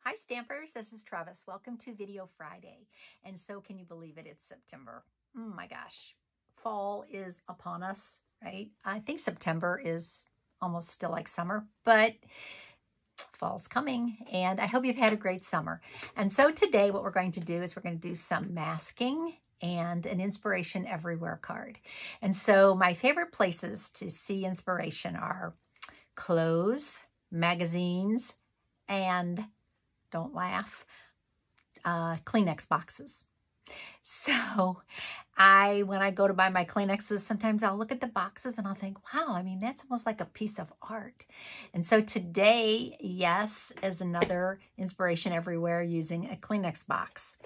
Hi Stampers, this is Trevis. Welcome to Video Friday. And so can you believe it? It's September. Oh my gosh. Fall is upon us, right? I think September is almost still like summer, but fall's coming and I hope you've had a great summer. And so today what we're going to do is we're going to do some masking and an inspiration everywhere card. And so my favorite places to see inspiration are clothes, magazines, and don't laugh, Kleenex boxes. So when I go to buy my Kleenexes, sometimes I'll look at the boxes and I'll think, wow, I mean, that's almost like a piece of art. And so today, yes, is another inspiration everywhere using a Kleenex box.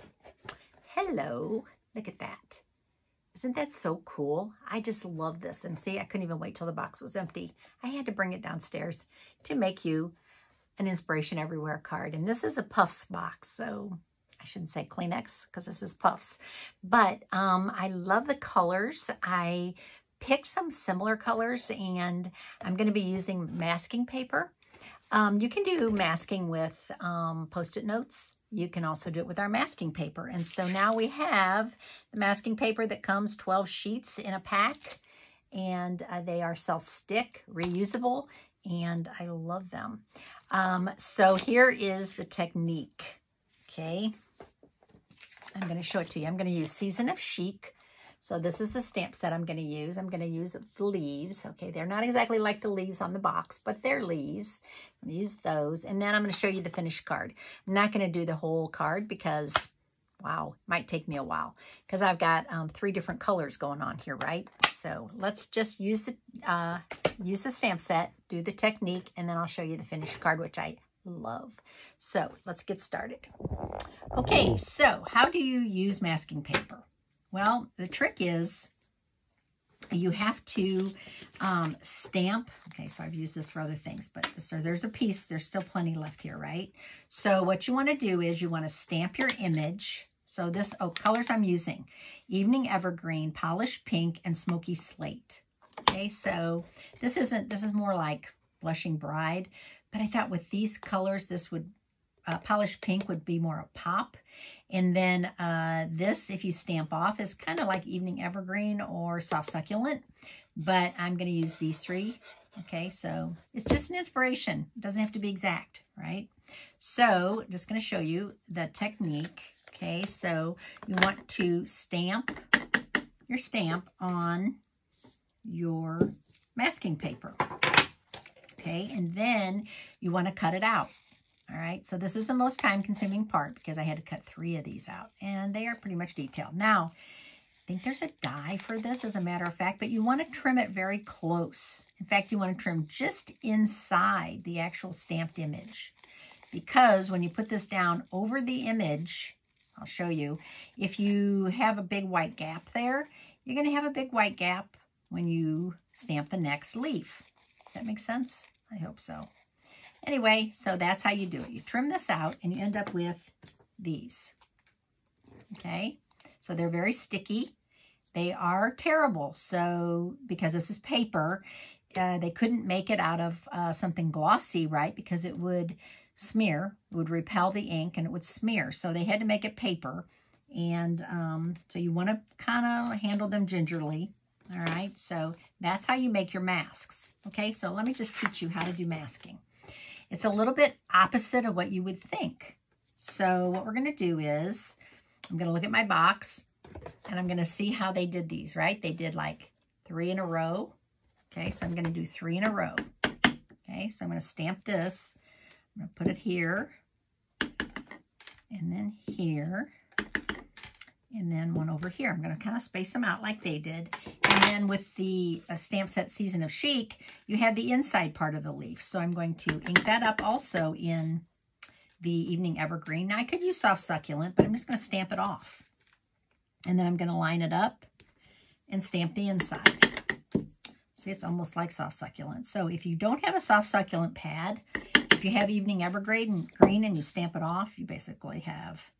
Hello, look at that. Isn't that so cool? I just love this. And see, I couldn't even wait till the box was empty. I had to bring it downstairs to make you an inspiration everywhere card. And this is a Puffs box, so I shouldn't say Kleenex because this is Puffs. But I love the colors. I picked some similar colors and I'm going to be using masking paper. You can do masking with Post-it notes. You can also do it with our masking paper. And so now we have the masking paper that comes 12 sheets in a pack. And they are self-stick, reusable, and I love them. So here is the technique, okay? I'm going to show it to you. I'm going to use Season of Chic. So this is the stamp set I'm going to use. I'm going to use the leaves, okay? They're not exactly like the leaves on the box, but they're leaves. I'm going to use those, and then I'm going to show you the finished card. I'm not going to do the whole card because, wow, it might take me a while because I've got 3 different colors going on here, right? So let's just use the stamp set, do the technique, and then I'll show you the finished card, which I love. So let's get started. Okay, so how do you use masking paper? Well, the trick is you have to stamp. Okay, so I've used this for other things, but there's a piece. There's still plenty left here, right? So what you want to do is you want to stamp your image. So this, colors I'm using, Evening Evergreen, Polished Pink, and Smoky Slate. Okay, so this is more like Blushing Bride, but I thought with these colors, this would, Polished Pink would be more a pop. And then this, if you stamp off, is kind of like Evening Evergreen or Soft Succulent, but I'm going to use these 3. Okay, so it's just an inspiration. It doesn't have to be exact, right? So just going to show you the technique. Okay, so you want to stamp your stamp on your masking paper. Okay, and then you want to cut it out. All right, so this is the most time-consuming part because I had to cut 3 of these out, and they are pretty much detailed. Now, I think there's a die for this, as a matter of fact, but you want to trim it very close. In fact, you want to trim just inside the actual stamped image because when you put this down over the image, I'll show you, if you have a big white gap there, you're going to have a big white gap when you stamp the next leaf. Does that make sense? I hope so. Anyway, so that's how you do it. You trim this out and you end up with these. Okay, so they're very sticky. They are terrible. So because this is paper, they couldn't make it out of something glossy, right? Because it would smear, it would repel the ink and it would smear. So they had to make it paper. And so you want to kind of handle them gingerly. All right, so that's how you make your masks. Okay, so let me just teach you how to do masking. It's a little bit opposite of what you would think. So what we're going to do is I'm going to look at my box and I'm going to see how they did these, right? They did like 3 in a row. Okay, so I'm going to do 3 in a row. Okay, so I'm going to stamp this. I'm going to put it here and then here and then one over here. I'm going to kind of space them out like they did. And then with the stamp set Season of Chic, you have the inside part of the leaf. So I'm going to ink that up also in the Evening Evergreen. Now I could use Soft Succulent, but I'm just going to stamp it off. And then I'm going to line it up and stamp the inside. See, it's almost like Soft Succulent. So if you don't have a Soft Succulent pad, if you have Evening Evergreen and you stamp it off, you basically have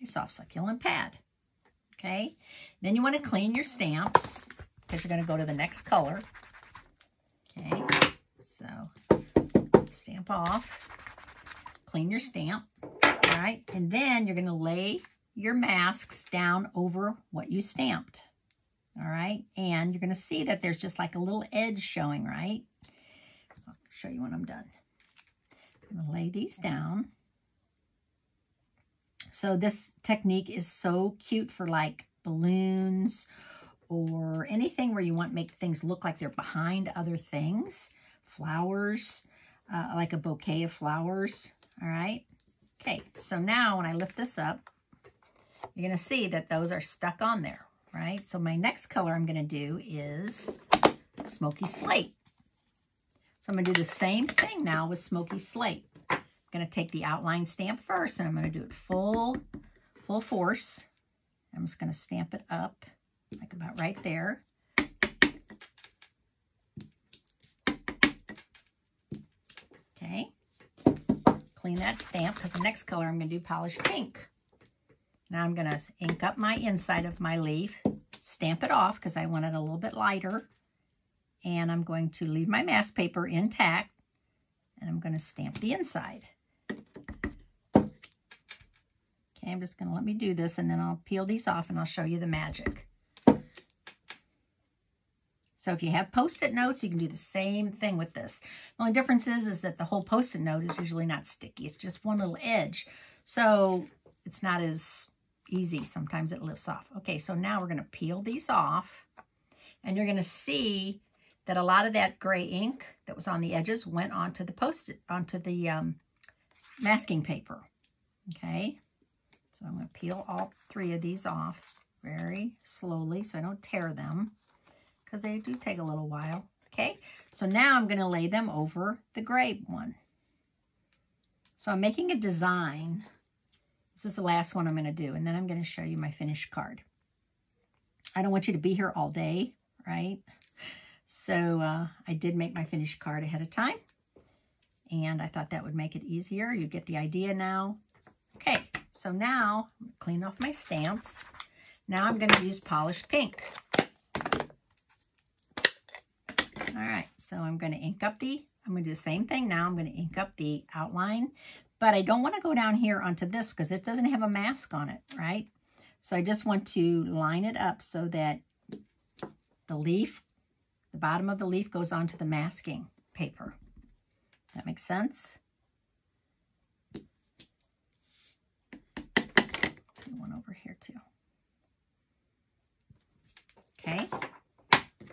a Soft Succulent pad. Okay, then you want to clean your stamps because you're going to go to the next color. Okay, so stamp off, clean your stamp, all right? And then you're gonna lay your masks down over what you stamped, all right? And you're gonna see that there's just like a little edge showing, right? I'll show you when I'm done. I'm gonna lay these down. So this technique is so cute for like balloons or anything where you want to make things look like they're behind other things. Flowers, like a bouquet of flowers, all right? Okay, so now when I lift this up, you're gonna see that those are stuck on there, right? So my next color I'm gonna do is Smoky Slate. So I'm gonna do the same thing now with Smoky Slate. I'm gonna take the outline stamp first, and I'm gonna do it full force. I'm just gonna stamp it up, like about right there. Okay, clean that stamp, because the next color I'm gonna do Polished Pink. Now I'm gonna ink up my inside of my leaf, stamp it off, because I want it a little bit lighter. And I'm going to leave my mask paper intact, and I'm going to stamp the inside. Okay, I'm just going to let me do this, and then I'll peel these off, and I'll show you the magic. So if you have Post-it notes, you can do the same thing with this. The only difference is that the whole Post-it note is usually not sticky. It's just one little edge. So it's not as easy. Sometimes it lifts off. Okay, so now we're going to peel these off, and you're going to see that a lot of that gray ink that was on the edges went onto the masking paper. Okay, so I'm going to peel all three of these off very slowly so I don't tear them, because they do take a little while. Okay, so now I'm going to lay them over the gray one. So I'm making a design. This is the last one I'm going to do, and then I'm going to show you my finished card. I don't want you to be here all day, right? So I did make my finished card ahead of time, and I thought that would make it easier. You get the idea now. Okay, so now I'm gonna clean off my stamps. Now I'm going to use Polished Pink. All right, so I'm going to ink up I'm going to do the same thing now. I'm going to ink up the outline, but I don't want to go down here onto this because it doesn't have a mask on it, right? So I just want to line it up so that the bottom of the leaf goes onto the masking paper. That makes sense? Do one over here too. Okay,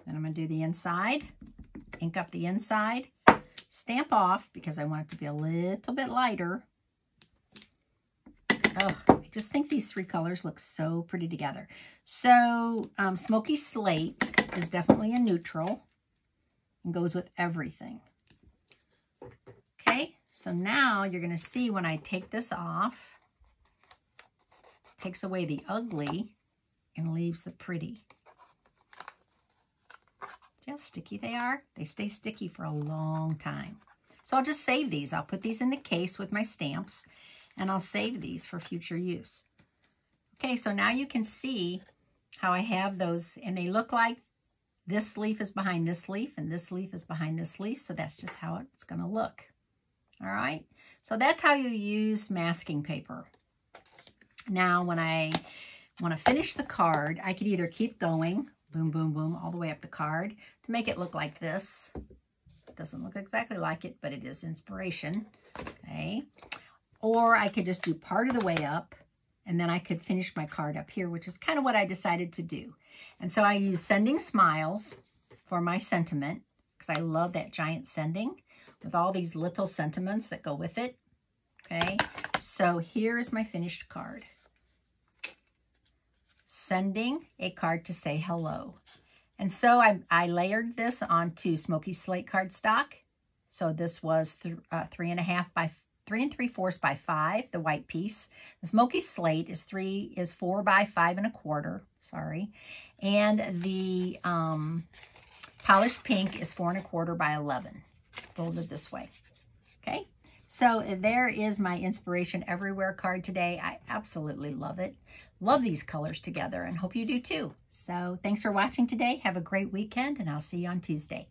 then I'm going to do the inside, ink up the inside, stamp off because I want it to be a little bit lighter. Oh, I just think these three colors look so pretty together. So Smoky Slate is definitely a neutral and goes with everything. Okay, so now you're going to see when I take this off, it takes away the ugly and leaves the pretty. See how sticky they are? They stay sticky for a long time. So I'll just save these. I'll put these in the case with my stamps, and I'll save these for future use. Okay, so now you can see how I have those, and they look like this leaf is behind this leaf, and this leaf is behind this leaf, so that's just how it's going to look. All right, so that's how you use masking paper. Now, when I want to finish the card, I could either keep going, boom, boom, boom, all the way up the card to make it look like this. It doesn't look exactly like it, but it is inspiration, okay? Or I could just do part of the way up, and then I could finish my card up here, which is kind of what I decided to do. And so I use Sending Smiles for my sentiment, because I love that giant sending with all these little sentiments that go with it, okay? So here is my finished card. Sending a card to say hello. And so I layered this onto Smoky Slate cardstock. So this was 3 3/4 by 5, the white piece. The Smoky Slate is 4 by 5 1/4, sorry. And the Polished Pink is 4 1/4 by 11, folded this way, okay? So there is my Inspiration Everywhere card today. I absolutely love it. Love these colors together, and hope you do too. So thanks for watching today. Have a great weekend, and I'll see you on Tuesday.